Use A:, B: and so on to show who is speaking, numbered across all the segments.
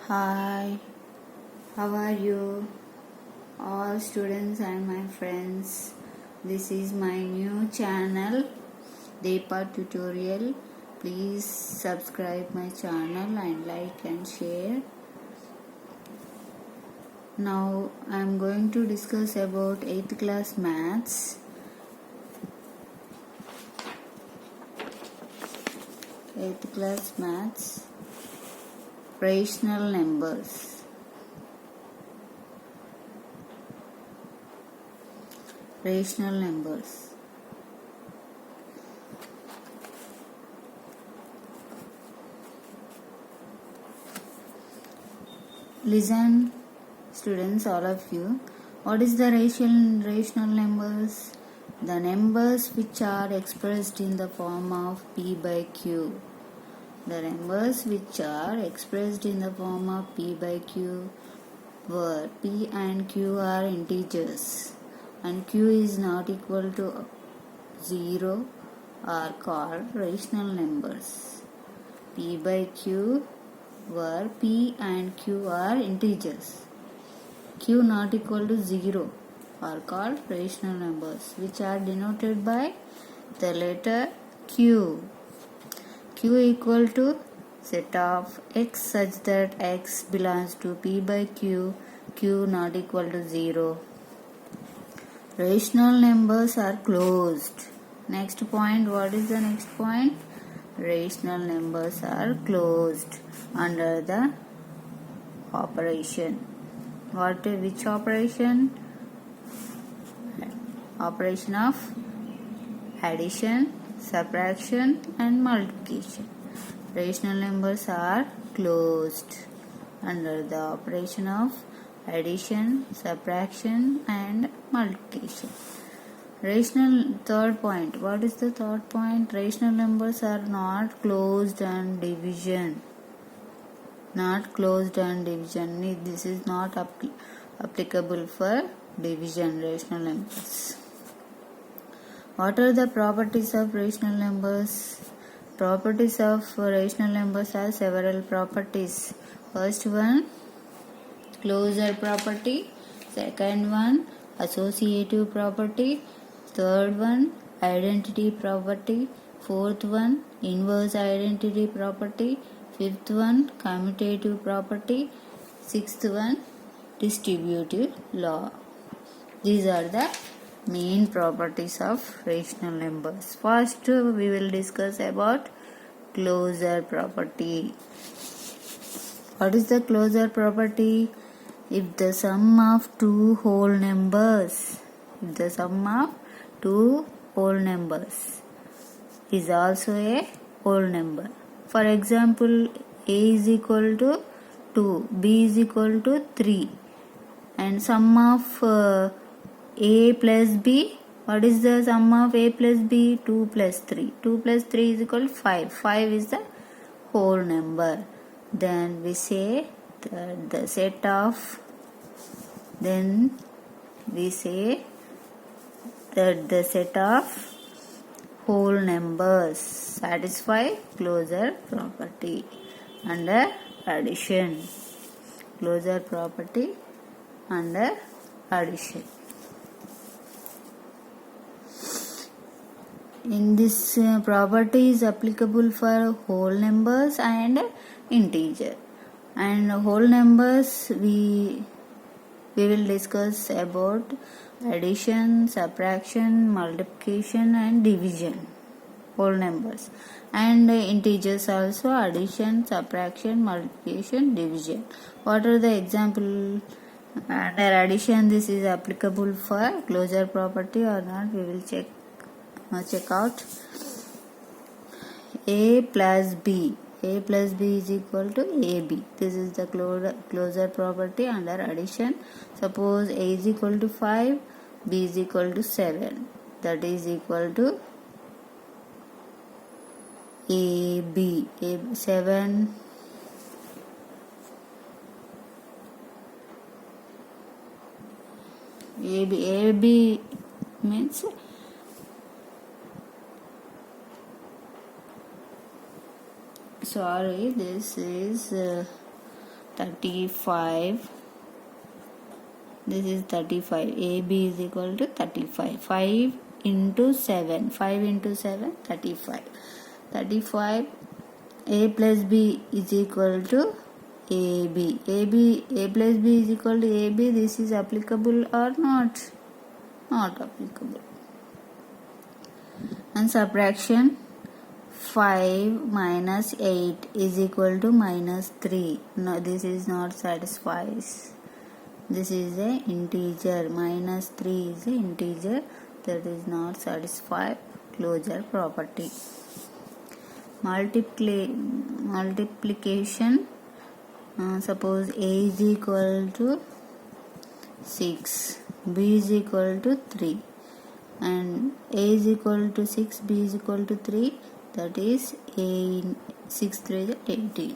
A: Hi, how are you? All students and my friends. This is my new channel, Deepa Tutorial. Please subscribe my channel and like and share. Now I am going to discuss about 8th class maths. 8th class maths, rational numbers. Rational numbers. Listen, students, all of you. What is the rational numbers? The numbers which are expressed in the form of p by q. The numbers which are expressed in the form of p by q where p and q are integers and q is not equal to 0 are called rational numbers. P by q where p and q are integers, q not equal to 0 are called rational numbers, which are denoted by the letter q. Q equal to set of x such that x belongs to p by q, q not equal to 0. Rational numbers are closed. Next point, what is the next point? Rational numbers are closed under the operation. Which operation? Operation of addition, subtraction and multiplication. Rational numbers are closed under the operation of addition, subtraction and multiplication. Third point. What is the third point? Rational numbers are not closed on division. Not closed on division. This is not applicable for division, rational numbers. What are the properties of rational numbers? Properties of rational numbers are several properties. First one, closure property. Second one, associative property. Third one, identity property. Fourth one, inverse identity property. Fifth one, commutative property. Sixth one, distributive law. These are the main properties of rational numbers. First, we will discuss about closure property. What is the closure property? If the sum of two whole numbers is also a whole number. For example, a is equal to 2, b is equal to 3, and sum of a plus b. What is the sum of a plus b? 2 plus 3. 2 plus 3 is equal to 5. 5 is the whole number. Then we say that the set of whole numbers satisfy closure property under addition. Closure property under addition. In this property is applicable for whole numbers and integer. And whole numbers we will discuss about addition, subtraction, multiplication and division. Whole numbers. And integers also addition, subtraction, multiplication, division. What are the examples? Under addition, this is applicable for closure property or not? We will check out. A plus b. A plus b is equal to ab. This is the closure property under addition. Suppose a is equal to 5, b is equal to 7. That is equal to ab. 7 ab means this is 35. This is 35. AB is equal to 35. 5 into 7. 5 into 7, 35. 35. A plus B is equal to AB. A plus B is equal to AB. This is applicable or not? Not applicable. And subtraction, 5 minus 8 is equal to minus 3. No, this is not satisfies. This is a integer. Minus 3 is a integer. That is not satisfy closure property. Multiplication. Suppose A is equal to 6. B is equal to 3. And A is equal to 6, B is equal to 3. That is A 6 3 is 18.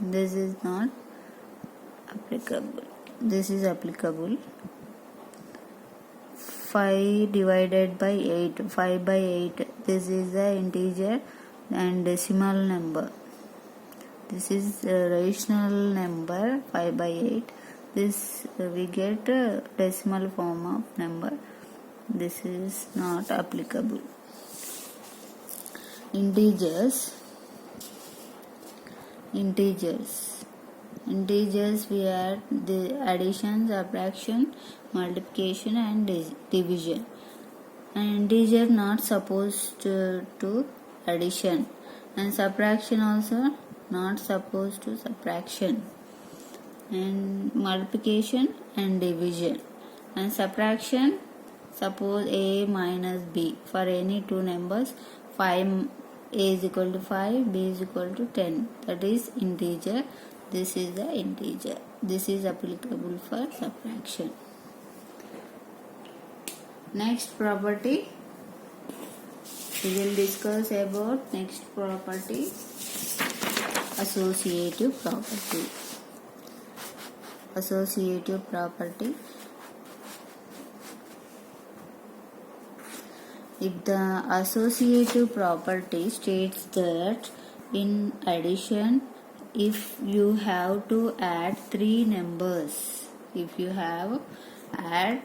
A: This is not applicable. This is applicable. 5 divided by 8. 5 by 8. This is the integer and decimal number. This is a rational number 5 by 8. This we get a decimal form of number. This is not applicable. Integers we add the addition, subtraction, multiplication and division. An integer not supposed to addition, and subtraction also not supposed to subtraction, and multiplication and division. And subtraction, suppose A minus B for any two numbers. 5, A is equal to 5, B is equal to 10. That is integer. This is the integer. This is applicable for subtraction. Next property, we will discuss about next property, associative property. Associative property. If the associative property states that in addition, if you have to add three numbers, if you have add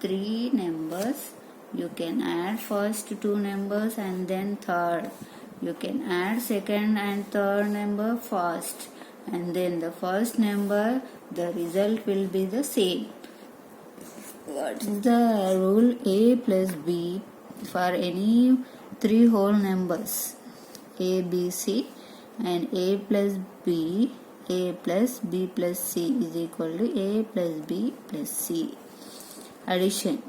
A: three numbers, you can add first two numbers and then third. You can add second and third number first, and then the first number, the result will be the same. What is the rule? A plus B for any three whole numbers, A, B, C, and A plus B, A plus B plus C is equal to A plus B plus C. Addition.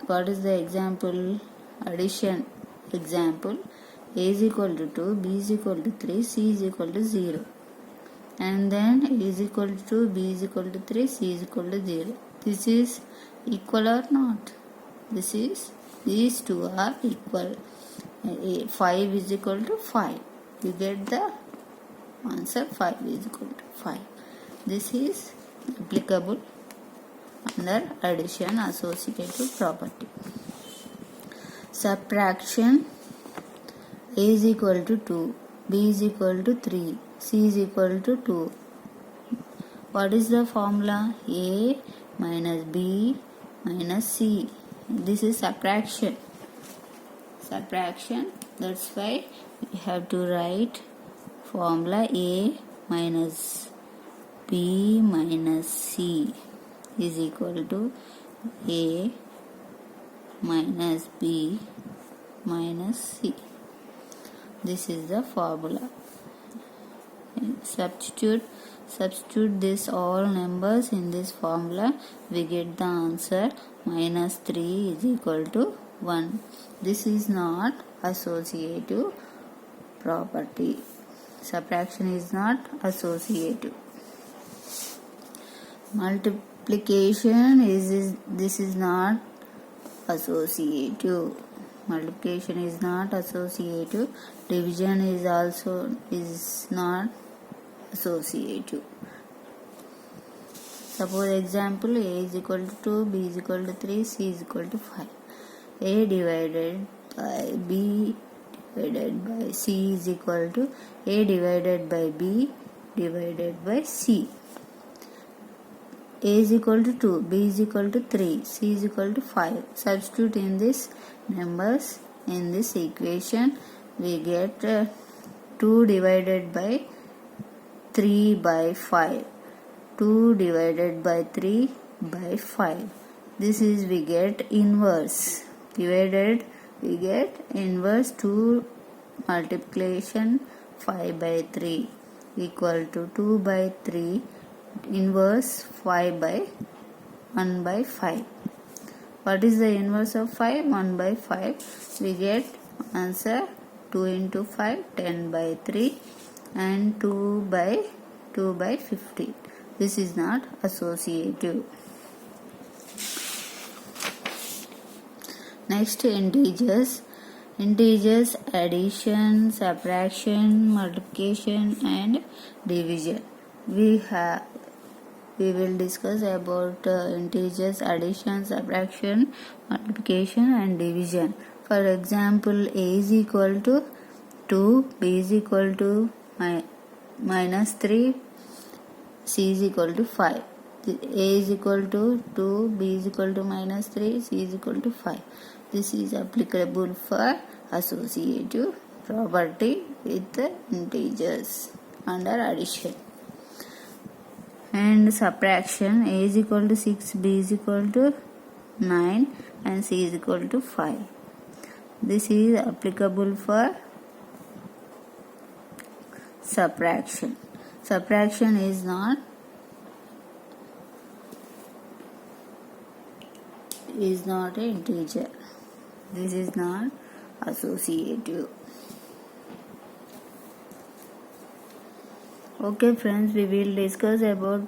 A: What is the example? Addition example. A is equal to 2, B is equal to 3, C is equal to 0. And then A is equal to 2, B is equal to 3, C is equal to 0. This is equal or not? This is, these two are equal. 5 is equal to 5. You get the answer, 5 is equal to 5. This is applicable under addition associative property. Subtraction. A is equal to 2, B is equal to 3, C is equal to 2. What is the formula? A minus B minus C. This is subtraction. Subtraction. That's why we have to write formula A minus B minus C is equal to A minus B minus C. This is the formula. Substitute this all numbers in this formula. We get the answer minus 3 is equal to 1. This is not associative property. Subtraction is not associative. Multiplication is this is not associative. Multiplication is not associative. Division is also not associative. Suppose example, A is equal to 2, B is equal to 3, C is equal to 5. A divided by B divided by C is equal to A divided by B divided by C. A is equal to 2, B is equal to 3, C is equal to 5. Substitute in this numbers in this equation. We get 2 divided by 3 by 5. 2 divided by 3 by 5. This is we get inverse. Divided we get inverse 2 multiplication 5 by 3 equal to 2 by 3 inverse 5 by 1 by 5. What is the inverse of 5? 1 by 5. We get answer 2 into 5, 10 by 3 and 2 by 15. This is not associative. Next, integers. Integers, addition, subtraction, multiplication and division. We will discuss about integers, addition, subtraction, multiplication and division. For example, A is equal to 2, B is equal to minus 3, C is equal to 5. A is equal to 2, B is equal to minus 3, C is equal to 5. This is applicable for associative property with integers under addition. And subtraction, A is equal to 6, B is equal to 9 and C is equal to 5. This is applicable for subtraction. Subtraction is not an integer. This is not associative. Okay friends, we will discuss about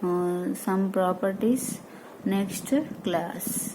A: some properties next class.